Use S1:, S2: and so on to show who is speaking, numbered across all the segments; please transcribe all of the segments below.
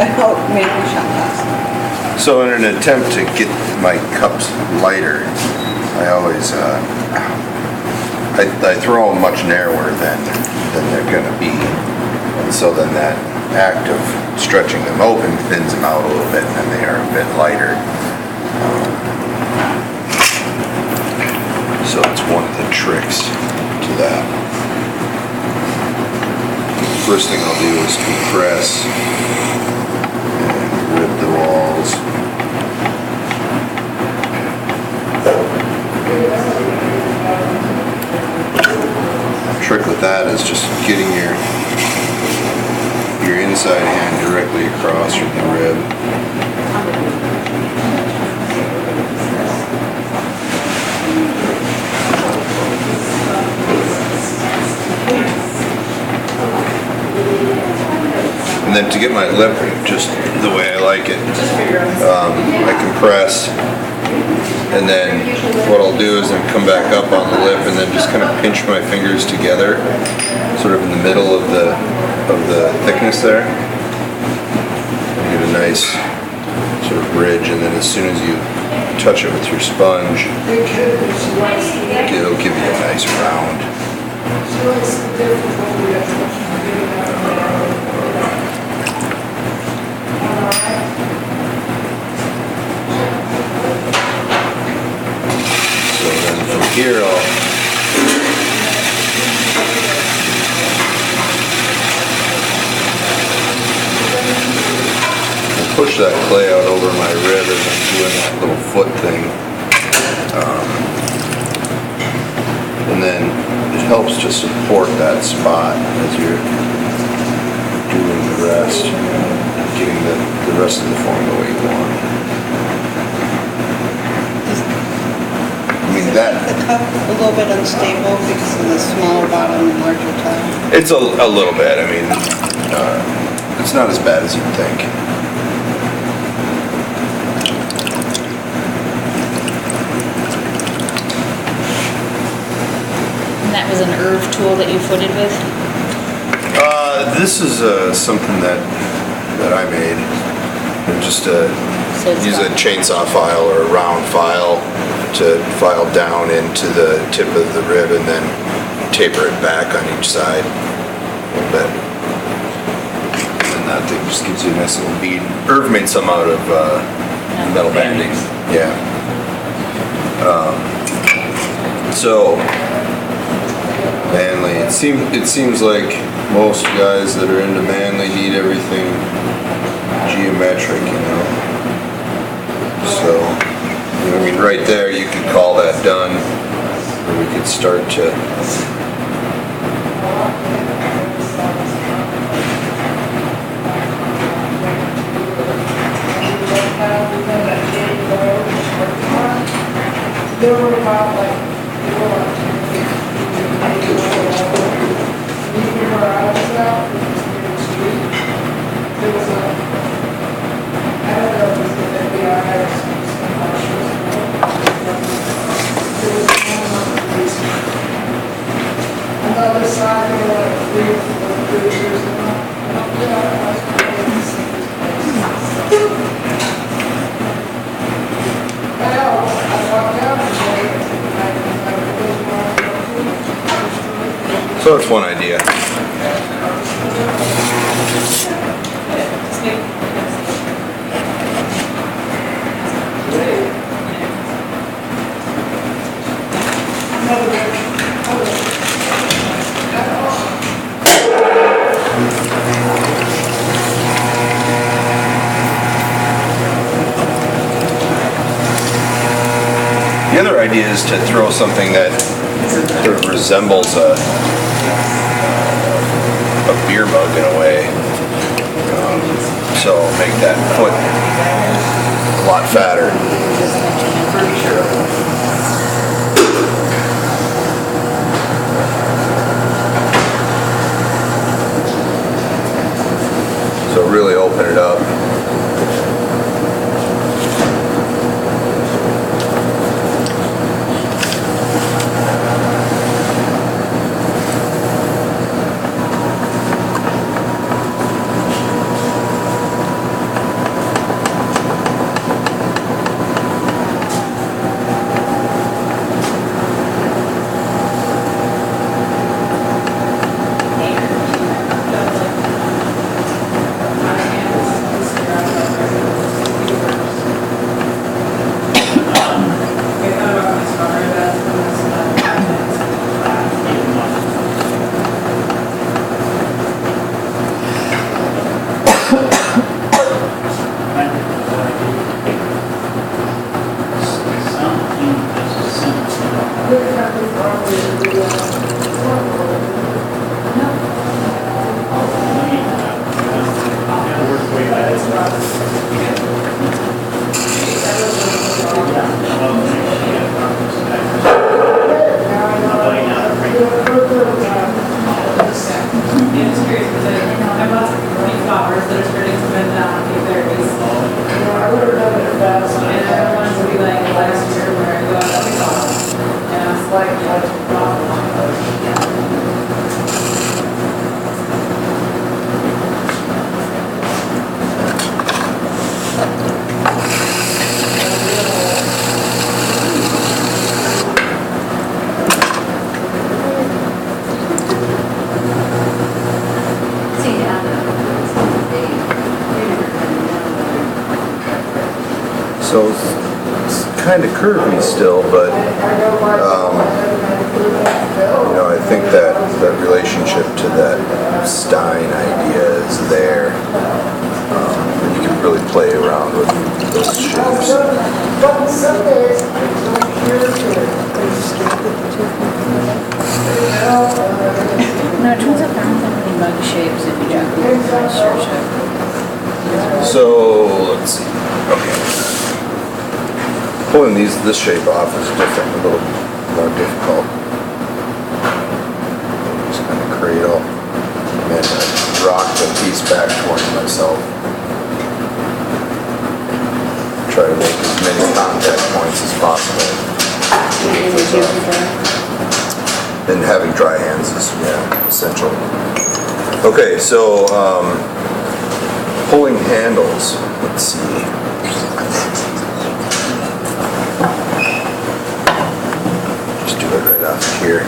S1: out making shot glass.
S2: So in an attempt to get my cups lighter, I always I throw them much narrower than they're gonna be, and so then that act of stretching them open thins them out a little bit, and then they are a bit lighter. So it's one of the tricks to that. First thing I'll do is compress and rib the walls. Trick with that is just getting your inside hand directly across from the rib. And then to get my lip just the way I like it, I compress, and then what I'll do is then come back up on the lip and then just kind of pinch my fingers together, sort of in the middle of the thickness there. Get a nice sort of bridge, and then as soon as you touch it with your sponge, it'll give you a nice round. So then from here I'll push that clay out over my rib as I'm doing that little foot thing. And then it helps to support that spot as you're doing the rest, getting the rest of the form the way you want. I mean that...
S1: The cup a little bit unstable because of the smaller bottom and larger top.
S2: It's a little bit. I mean, it's not as bad as you'd think.
S3: And that was an Irv tool that you footed with?
S2: This is something that I made. Just use a chainsaw file or a round file to file down into the tip of the rib and then taper it back on each side a little bit. And that thing just gives you a nice little bead. Irv made some out of metal banding. Yeah. So Manly. It seems like most guys that are into Manly need everything geometric, you know. So, I mean, right there you could call that done, or we could start to. So it's one idea. The other idea is to throw something that sort of resembles a beer mug in a way. So make that foot a lot fatter. So really open it up.
S4: I bought some flowers that are starting to bend down and get berries. And I don't want it to be like last year where I go out and and it's like,
S2: So it's kind of curvy still, but you know, I think that that relationship to that Stein idea is there. And you can really play around with those shapes.
S3: No, it turns out there aren't that many bug shapes if you just search it.
S2: So let's see. Okay. Pulling this shape off is different, a little more difficult. Just kind of cradle and rock the piece back towards myself. Try to make as many contact points as possible. And having dry hands is, yeah, essential. Okay, so pulling handles. Let's see. Just do it right off here.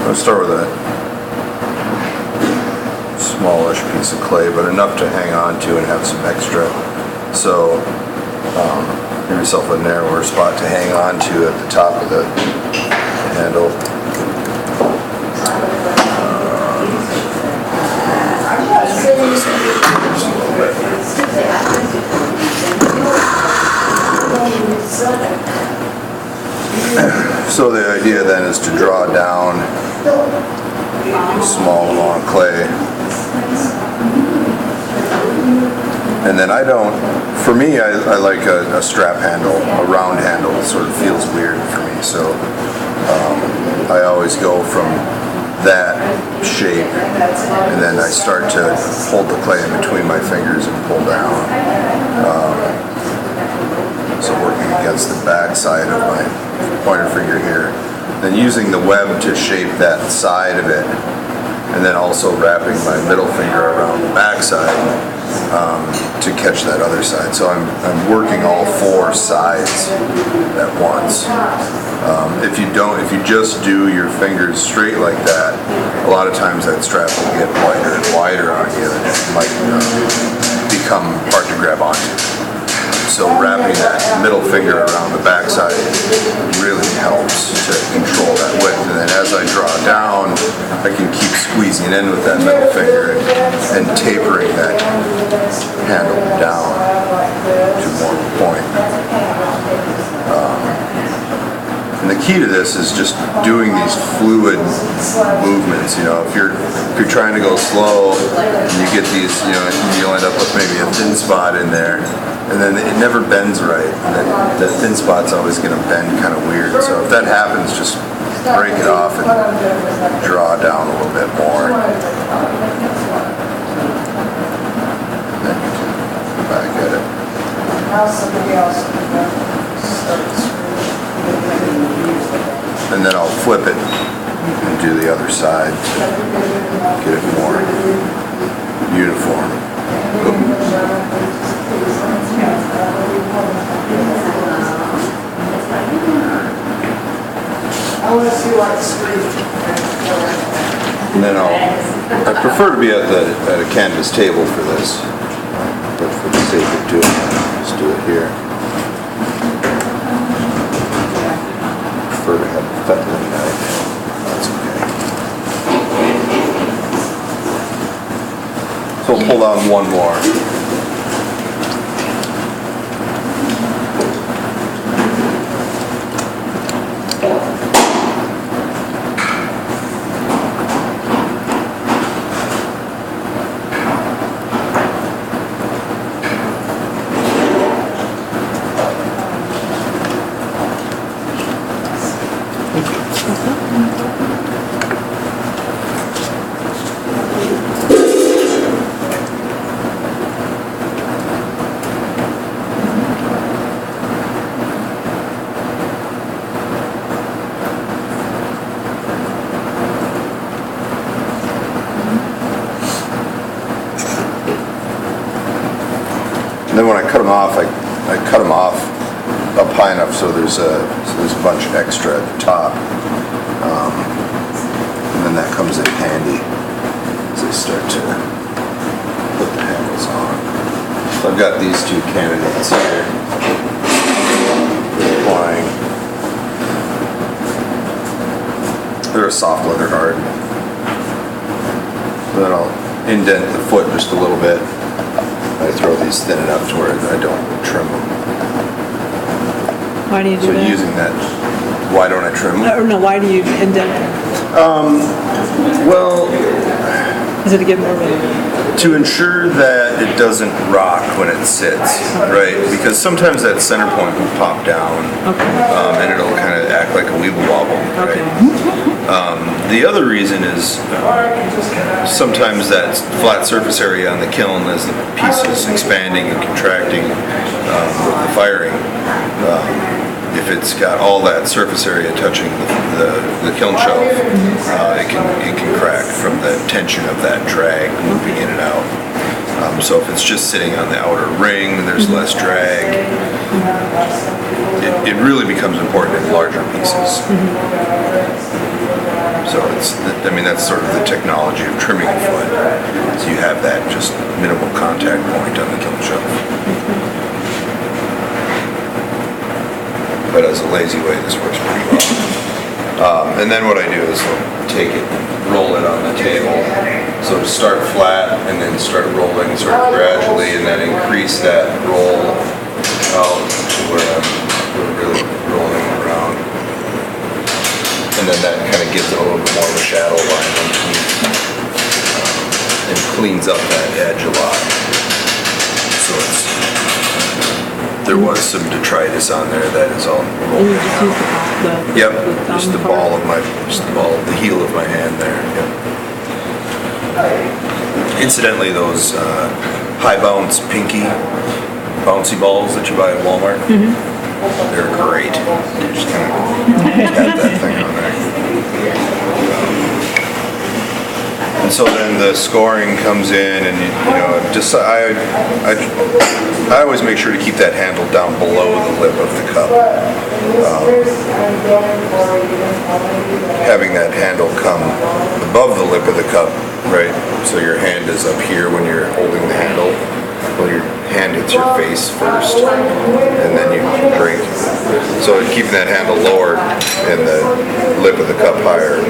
S2: Let's start with a smallish piece of clay, but enough to hang on to and have some extra. So give yourself a narrower spot to hang on to at the top of the handle. So the idea then is to draw down a small amount of clay. And then for me, I like a strap handle, a round handle. It sort of feels weird for me. So I always go from that shape, and then I start to hold the clay in between my fingers and pull down. So working against the back side of my pointer finger here, then using the web to shape that side of it, and then also wrapping my middle finger around the back side to catch that other side. So I'm working all four sides at once. If you just do your fingers straight like that, a lot of times that strap will get wider and wider on you, and it might become hard to grab onto. So wrapping that middle finger around the backside really helps to control that width. And then as I draw down, I can keep squeezing in with that middle finger and tapering that handle down to more of a point. And the key to this is just doing these fluid movements. You know, if you're trying to go slow, and you get these, you'll end up with maybe a thin spot in there, and then it never bends right. And then the thin spot's always going to bend kind of weird. So if that happens, just break it off and draw down a little bit more. And then you can go back at it. And then I'll flip it and do the other side to get it more uniform. And then I prefer to be at a canvas table for this, but for the sake of doing it, let's do it here. I prefer to have a fettling knife. That's okay. So we'll pull down one more. And then when I cut them off, I cut them off up high enough so there's a bunch extra at the top. And then that comes in handy as I start to put the handles on. So I've got these two candidates here. Applying. They're a soft leather hard. Then I'll indent the foot just a little bit. I throw these thin enough to where I don't trim them.
S5: Why do you do
S2: So
S5: that?
S2: using that, why don't I trim them?
S5: Or no, why do you indent them?
S2: Well,
S5: Is it to get more of a...
S2: to ensure that it doesn't rock when it sits, right? Because sometimes that center point will pop down, and it'll kind of act like a weeble wobble, right? The other reason is sometimes that flat surface area on the kiln, as the piece is expanding and contracting with the firing, if it's got all that surface area touching the kiln shelf, it can crack from the tension of that drag moving in and out. So if it's just sitting on the outer ring, there's less drag. It really becomes important in larger pieces. So that's sort of the technology of trimming a foot. So you have that just minimal contact point on the kiln shelf. But as a lazy way, this works pretty well. And then what I do is take it, roll it on the table. So to start flat and then start rolling sort of gradually, and then increase that roll out to where we're really rolling around. And then that kind of gives it a little bit more of a shadow line underneath, and cleans up that edge a lot. So there was some detritus on there that is all
S5: And you just use the
S2: Yep,
S5: thumb
S2: just the
S5: part?
S2: the heel of my hand there. Yep. Incidentally, those high bounce pinky bouncy balls that you buy at Walmart, they're great. You just kind of tap that thing on there. And so then the scoring comes in, and I always make sure to keep that handle down below the lip of the cup. Having that handle come above the lip of the cup, right? So your hand is up here when you're holding the handle. Well, your hand hits your face first, and then you drink. So keeping that handle lower and the lip of the cup higher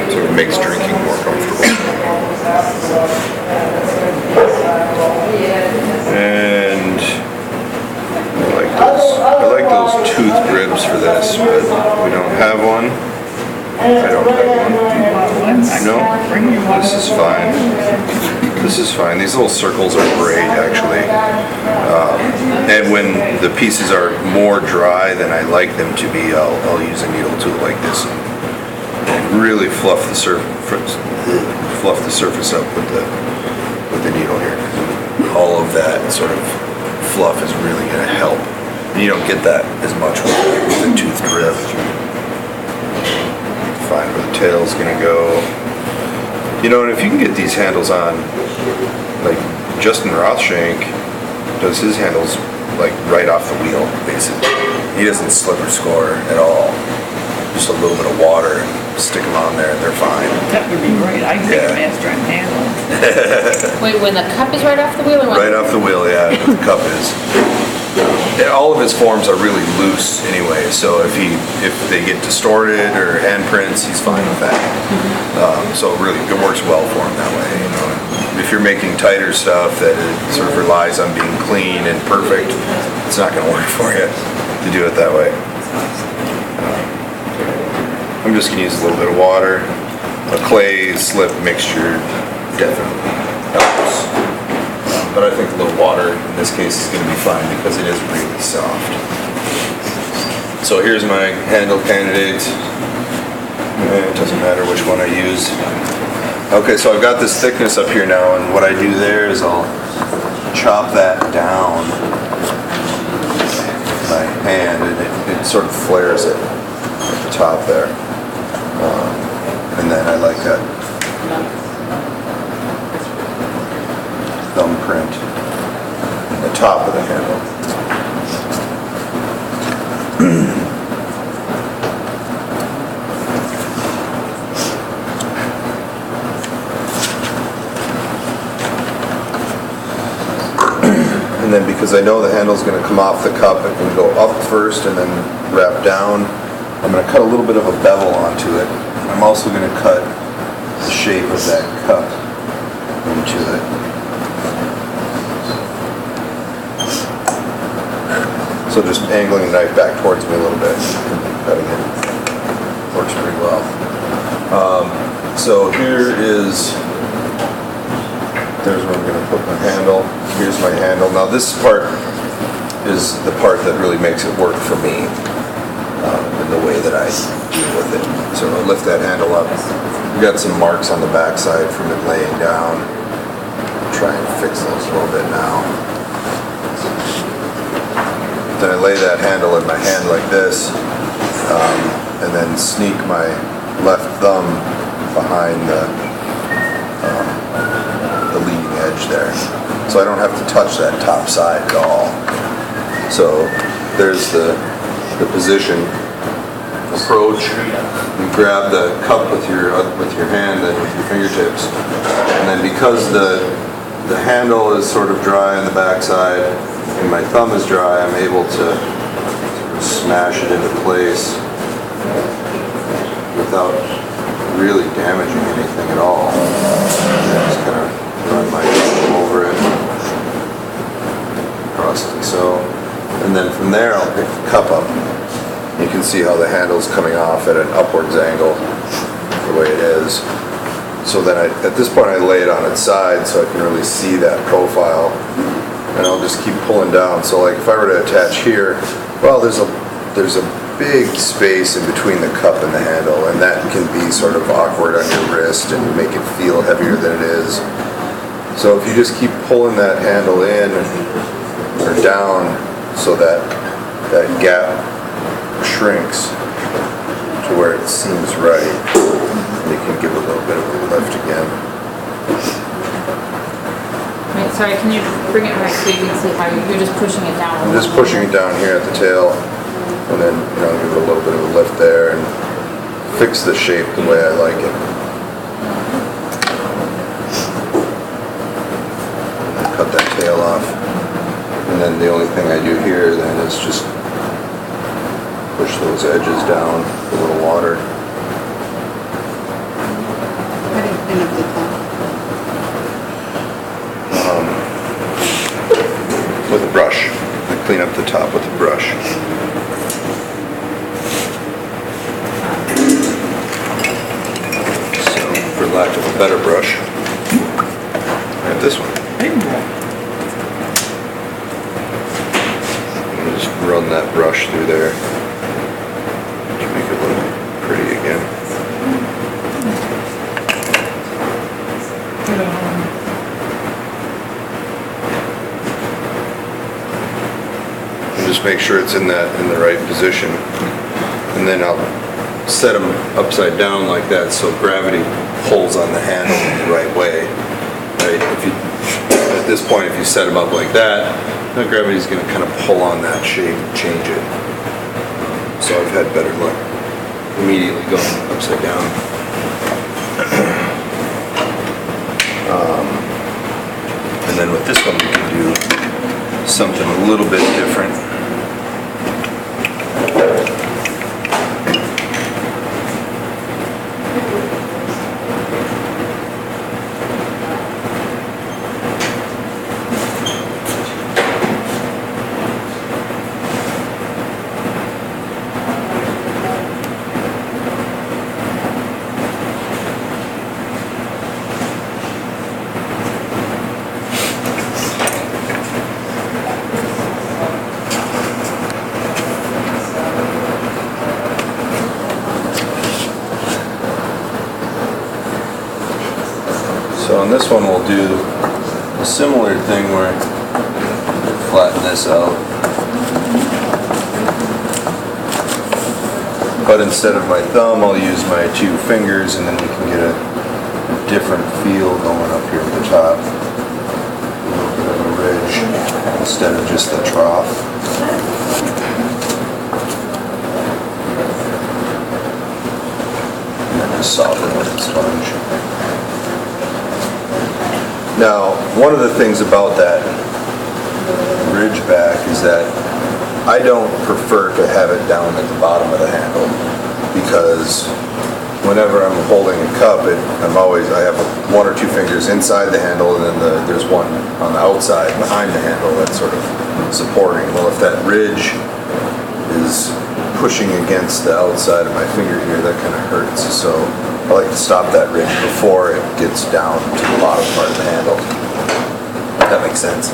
S2: sort of makes drinking more comfortable. And I like those tooth ribs for this, but we don't have one. I don't have one. No, this is fine. This is fine. These little circles are great, actually. And when the pieces are more dry than I like them to be, I'll use a needle tool like this and really fluff the surface up with the needle here. All of that sort of fluff is really going to help. And you don't get that as much with the toothed rib. Find where the tail's going to go. And if you can get these handles on, like Justin Rothshank does his handles like right off the wheel, basically. He doesn't slip or score at all. Just a little bit of water and stick them on there and they're fine.
S5: That would be great. I can take
S2: Yeah.
S5: a master and handle.
S3: Wait, when the cup is right off the wheel or when?
S2: Right off the wheel, yeah, the cup is. And all of his forms are really loose anyway, so if they get distorted or handprints, he's fine with that. So really, it works well for him that way. if you're making tighter stuff that it sort of relies on being clean and perfect, it's not gonna work for you to do it that way. I'm just gonna use a little bit of water. A clay slip mixture definitely helps. But I think a little water in this case is gonna be fine because it is really soft. So here's my handle candidate. It doesn't matter which one I use. Okay, so I've got this thickness up here now, and what I do there is I'll chop that down with my hand, and it sort of flares it at the top there. And then I like that thumbprint in the top of the handle. And then because I know the handle's going to come off the cup, it can go up first and then wrap down. I'm going to cut a little bit of a bevel onto it. I'm also going to cut the shape of that cup into it. So just angling the knife back towards me a little bit and cutting it works pretty well. So there's where I'm going to put my handle. Here's my handle. Now this part is the part that really makes it work for me in the way that I deal with it. So I'll lift that handle up. We've got some marks on the backside from it laying down. Try and fix those a little bit now. Then I lay that handle in my hand like this, and then sneak my left thumb behind the leading edge there. So I don't have to touch that top side at all. So there's the position. Approach. You grab the cup with your hand and with your fingertips, and then because the handle is sort of dry on the backside and my thumb is dry, I'm able to sort of smash it into place without really damaging anything at all. Just kind of run my thumb over it, across like so, and then from there I'll pick the cup up. You can see how the handle's coming off at an upwards angle, the way it is. So then at this point I lay it on its side so I can really see that profile, and I'll just keep pulling down. So like if I were to attach here, well, there's a big space in between the cup and the handle, and that can be sort of awkward on your wrist and make it feel heavier than it is. So if you just keep pulling that handle in or down so that gap shrinks to where it seems right, you can give a little bit of a lift again.
S3: Wait, sorry, can you bring it back so you can see how you're just pushing it down?
S2: I'm just pushing it down here at the tail, and then give it a little bit of a lift there and fix the shape the way I like it. Cut that tail off, and then the only thing I do here then is just push those edges down with a little water.
S1: How do you clean up the top?
S2: With a brush. I clean up the top with a brush. So, for lack of a better brush, I have this one. And just run that brush through there to make it look pretty again. And just make sure it's in the right position, and then I'll set them upside down like that so gravity pulls on the handle in the right way. Right? At this point, if you set them up like that, the gravity is going to kind of pull on that shape and change it. So I've had better luck immediately going upside down. And then with this one, we can do something a little bit different. So on this one, we'll do a similar thing where flatten this out. But instead of my thumb, I'll use my 2 fingers, and then we can get a different feel going up here at the top. A little bit of a ridge instead of just the trough. And then just soften with the sponge. Now, one of the things about that ridge back is that I don't prefer to have it down at the bottom of the handle, because whenever I'm holding a cup, I have 1 or 2 fingers inside the handle, and then there's one on the outside behind the handle that's sort of supporting. Well, if that ridge is pushing against the outside of my finger here, that kind of hurts. So I like to stop that ridge before it gets down to the bottom part of the handle. That makes sense.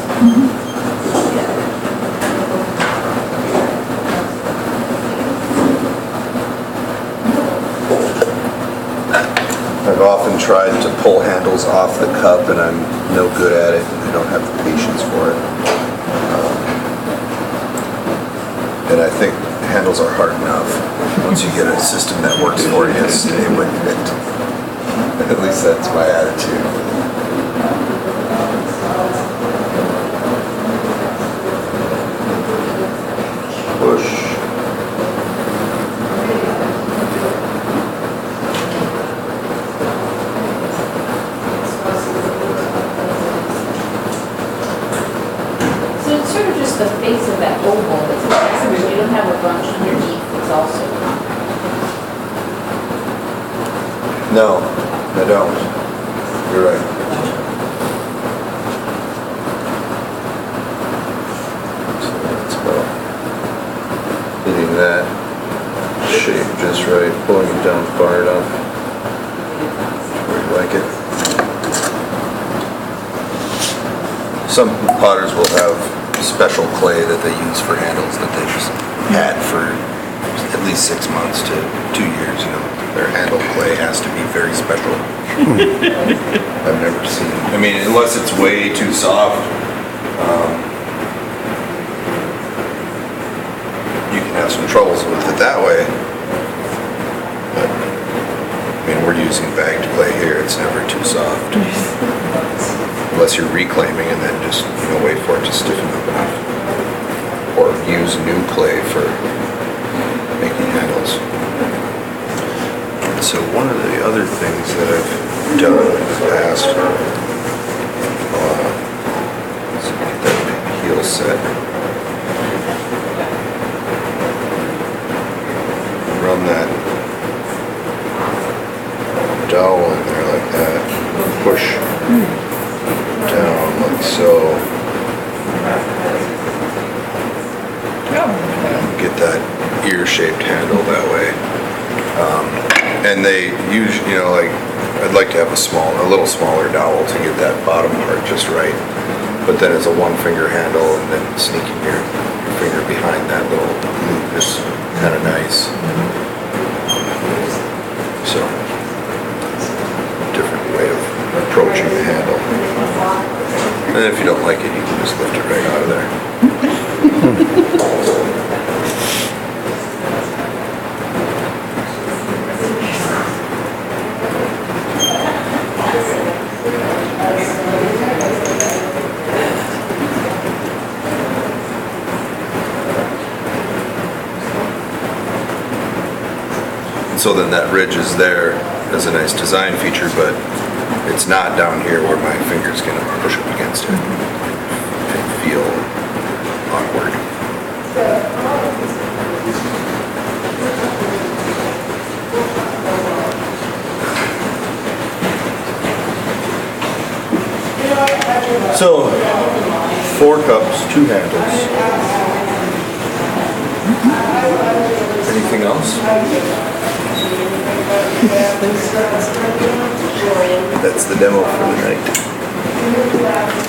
S2: I've often tried to pull handles off the cup, and I'm no good at it, and I don't have the patience for it. And I think handles are hard enough. Once you get a system that works for you, stay with it. At least that's my attitude. Push.
S3: So it's sort of just the face of that oval that's flexible. You don't have a bunch underneath that's also compact.
S2: No, I don't. You're right. So that's about hitting that shape just right, pulling it down far enough where you like it. Some potters will have special clay that they use for handles that they just had for at least 6 months to 2 years, you know. Their handle clay has to be very special. I've never seen, I mean, unless it's way too soft, you can have some troubles with it that way. But, I mean, we're using bagged clay here, it's never too soft. Unless you're reclaiming and then just, wait for it to stiffen up enough. Or use new clay for making handles. So one of the other things that I've done in the past, let's get that heel set. Run that dowel in there like that. Push down like so. And get that ear-shaped handle that way. And they use, I'd like to have a little smaller dowel to get that bottom part just right. But then it's a 1-finger handle, and then sneaking your finger behind that little loop is kind of nice. So, different way of approaching the handle. And if you don't like it, you can just lift it right out of there. So then that ridge is there as a nice design feature, but it's not down here where my finger's gonna push up against it and feel awkward. So, 4 cups, 2 handles. Anything else? That's the demo for the night.